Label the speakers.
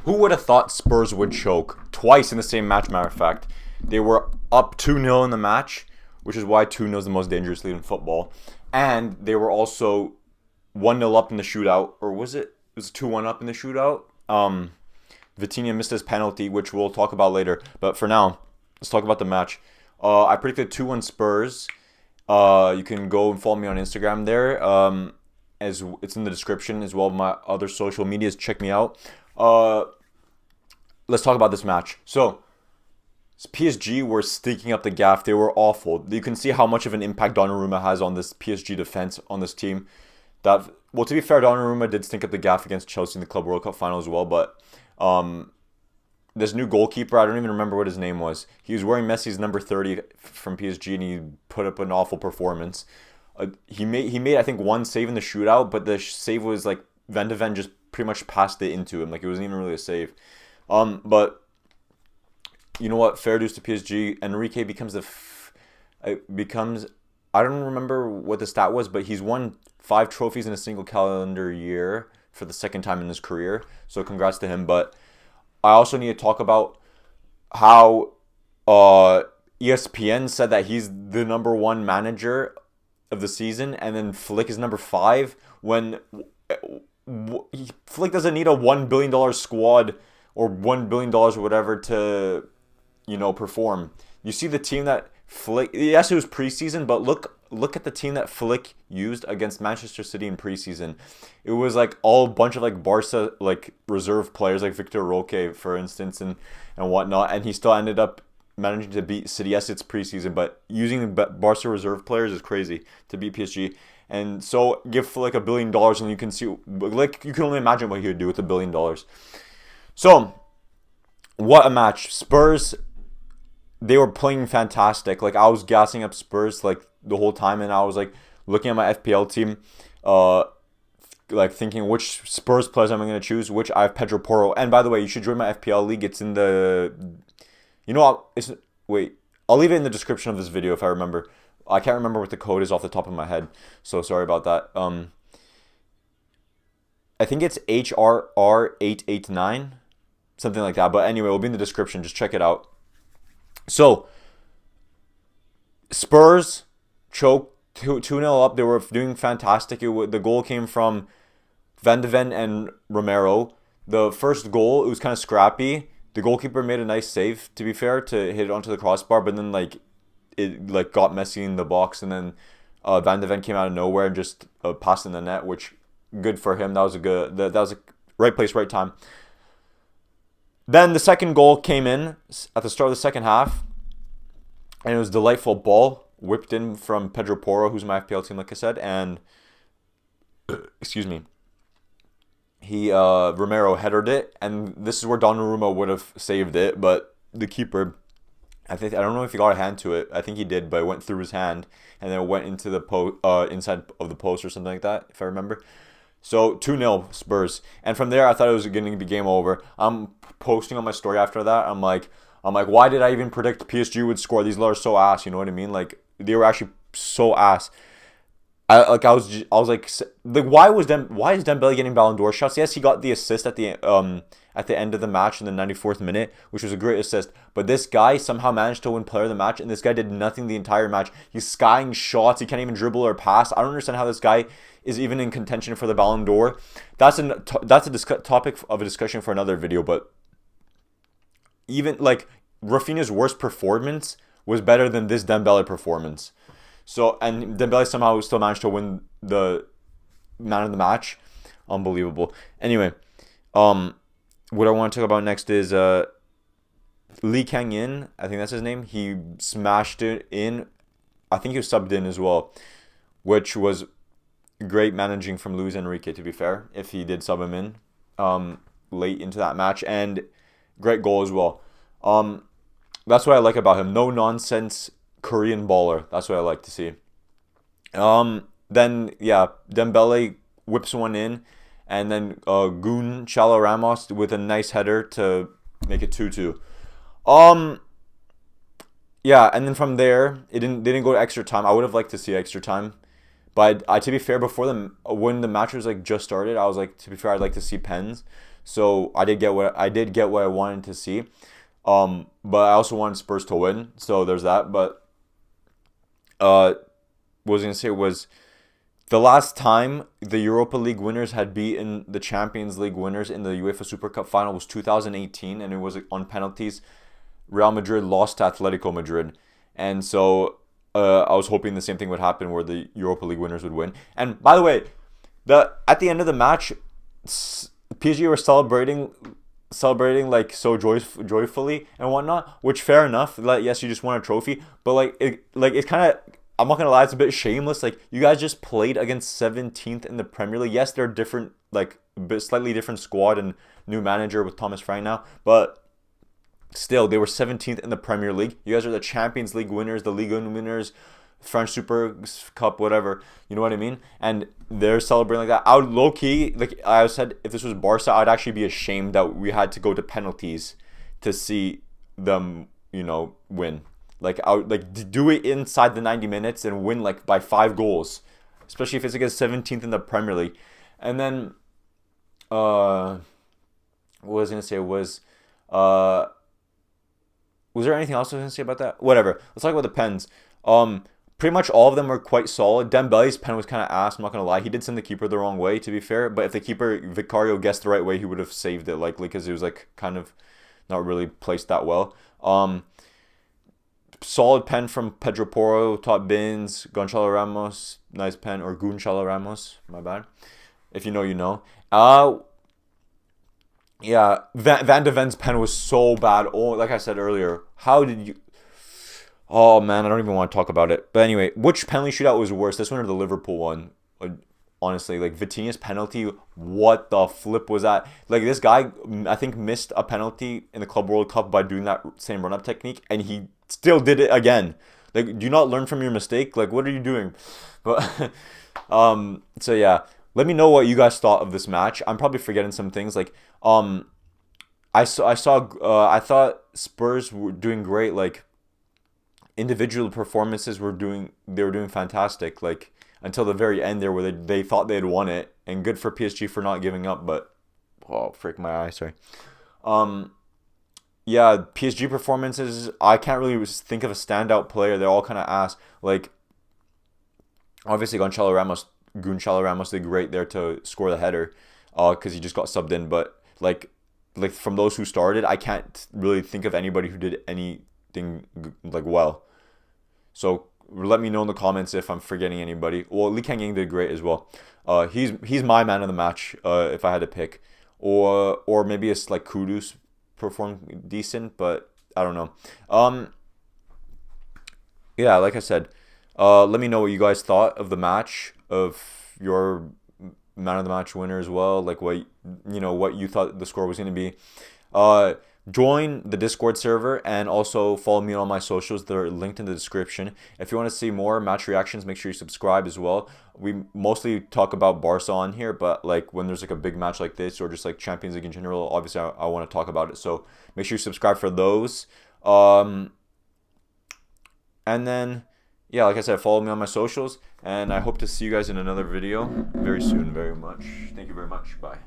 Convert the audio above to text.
Speaker 1: Who would have thought Spurs would choke twice in the same match? Matter of fact, they were up 2-0 in the match, which is why 2-0 is the most dangerous lead in football. And they were also 1-0 up in the shootout, or was it? It was 2-1 up in the shootout. Vitinha missed his penalty, which we'll talk about later. But for now, let's talk about the match. I predicted 2-1 Spurs. You can go and follow me on Instagram there. As it's in the description as well. My other social medias, check me out. Let's talk about this match. So, PSG were stinking up the gaff. They were awful. You can see how much of an impact Donnarumma has on this PSG defense, on this team. Well, to be fair, Donnarumma did stink up the gaff against Chelsea in the Club World Cup final as well. But this new goalkeeper, I don't even remember what his name was. He was wearing Messi's number 30 from PSG, and he put up an awful performance. He made I think one save in the shootout, but the save was like Van de Ven just pretty much passed it into him. Like it wasn't even really a save. But you know what? Fair dues to PSG. Enrique becomes I don't remember what the stat was, but he's won 5 trophies in a single calendar year for the second time in his career. So congrats to him. But I also need to talk about how ESPN said that he's the number 1 manager of the season, and then Flick is number 5 when Flick doesn't need a $1 billion squad or $1 billion or whatever to, perform. You see the team that Flick, yes, it was preseason, but look at the team that Flick used against Manchester City in preseason. It was like all a bunch of like Barca like reserve players, like Victor Roque, for instance, and whatnot, and he still ended up managing to beat City. Yes, it's preseason, but using Barca reserve players is crazy to beat PSG. And so give Flick $1 billion, and you can see, like, you can only imagine what he would do with $1 billion. So, what a match! Spurs, they were playing fantastic. Like, I was gassing up Spurs like the whole time, and I was like looking at my FPL team, like thinking which Spurs players am I going to choose. Which I have Pedro Porro, and by the way, you should join my FPL league. It's in the, I'll leave it in the description of this video if I remember. I can't remember what the code is off the top of my head, so sorry about that. I think it's HRR889, something like that. But anyway, it'll be in the description. Just check it out. So, Spurs choked 2-0 up. They were doing fantastic. The goal came from Van de Ven and Romero. The first goal, it was kind of scrappy. The goalkeeper made a nice save, to be fair, to hit it onto the crossbar, but then it got messy in the box, and then Van de Ven came out of nowhere and just passed in the net, which good for him. That was a right place, right time. Then the second goal came in at the start of the second half, and it was a delightful ball whipped in from Pedro Porro, who's my FPL team, like I said, and excuse me. Romero headered it, and this is where Donnarumma would have saved it, but the keeper, I don't know if he got a hand to it. I think he did, but it went through his hand, and then it went into the inside of the post or something like that, if I remember. So 2-0 Spurs, and from there I thought it was going to be game over. I'm posting on my story after that. I'm like, why did I even predict PSG would score? These are so ass. You know what I mean? Like, they were actually so ass. I was like, why is Dembele getting Ballon d'Or shots? Yes, he got the assist at the end of the match in the 94th minute, which was a great assist. But this guy somehow managed to win Player of the Match, and this guy did nothing the entire match. He's skying shots. He can't even dribble or pass. I don't understand how this guy is even in contention for the Ballon d'Or. That's a topic of a discussion for another video. But even like Rafinha's worst performance was better than this Dembele performance. So, and Dembele somehow still managed to win the man of the match. Unbelievable. Anyway, what I want to talk about next is Lee Kang-in. I think that's his name. He smashed it in. I think he was subbed in as well, which was great managing from Luis Enrique, to be fair, if he did sub him in late into that match. And great goal as well. That's what I like about him. No nonsense Korean baller. That's what I like to see. Then Dembele whips one in, and then Goon Chala Ramos with a nice header to make it 2-2. And then from there, they didn't go to extra time. I would have liked to see extra time, but to be fair, when the match was like just started, I was like, to be fair, I'd like to see pens. So I did get what I wanted to see. But I also wanted Spurs to win, so there's that. But what I was gonna say was the last time the Europa League winners had beaten the Champions League winners in the UEFA Supercup final was 2018, and it was on penalties. Real Madrid lost to Atletico Madrid, and so I was hoping the same thing would happen where the Europa League winners would win. And by the way, at the end of the match, PSG were celebrating like so joyfully and whatnot, which fair enough. Like, yes, you just won a trophy, but it's kind of, I'm not gonna lie, it's a bit shameless. Like, you guys just played against 17th in the Premier League. Yes, they're different, like a bit slightly different squad and new manager with Thomas Frank now, but still, they were 17th in the Premier League. You guys are the Champions League winners, the Ligue 1 winners, French Super Cup, whatever. You know what I mean? And they're celebrating like that. I would low key, like I said, if this was Barca, I'd actually be ashamed that we had to go to penalties to see them, win. Like, I would like do it inside the 90 minutes and win like by 5 goals, especially if it's against 17th in the Premier League. And then, what I was gonna say was there anything else I was gonna say about that? Whatever. Let's talk about the pens. Pretty much all of them were quite solid. Dembele's pen was kind of ass. I'm not gonna lie. He did send the keeper the wrong way, to be fair. But if the keeper Vicario guessed the right way, he would have saved it likely because it was like kind of not really placed that well. Solid pen from Pedro Porro, top bins. Gonçalo Ramos, nice pen, or Gonçalo Ramos. My bad. If you know, you know. Yeah, Van de Ven's pen was so bad. Oh, like I said earlier, how did you? Oh man, I don't even want to talk about it. But anyway, which penalty shootout was worse? This one or the Liverpool one? Honestly, like Vitinha's penalty, what the flip was that? Like, this guy, I think, missed a penalty in the Club World Cup by doing that same run-up technique, and he still did it again. Like, do you not learn from your mistake? Like, what are you doing? But so yeah, let me know what you guys thought of this match. I'm probably forgetting some things. Like, I thought Spurs were doing great. Like, individual performances were doing fantastic. Like, until the very end there, where they thought they had won it, and good for PSG for not giving up. But oh, frick my eye, sorry. Yeah, PSG performances, I can't really think of a standout player. They're all kind of ass. Like, obviously Gonçalo Ramos did great there to score the header, because he just got subbed in. But like from those who started, I can't really think of anybody who did anything like well. So let me know in the comments if I'm forgetting anybody. Well, Lee Kang-in did great as well. He's my man of the match, if I had to pick, or maybe it's like Kudus performed decent, but I don't know. Yeah, like I said, let me know what you guys thought of the match, of your man of the match winner as well. Like, what you thought the score was going to be. Join the Discord server and also follow me on my socials. They're linked in the description. If you want to see more match reactions, make sure you subscribe as well. We mostly talk about Barca on here, but like when there's like a big match like this, or just like Champions League in general, obviously I want to talk about it. So make sure you subscribe for those. And then, yeah, like I said, follow me on my socials, and I hope to see you guys in another video very soon, very much. Thank you very much. Bye.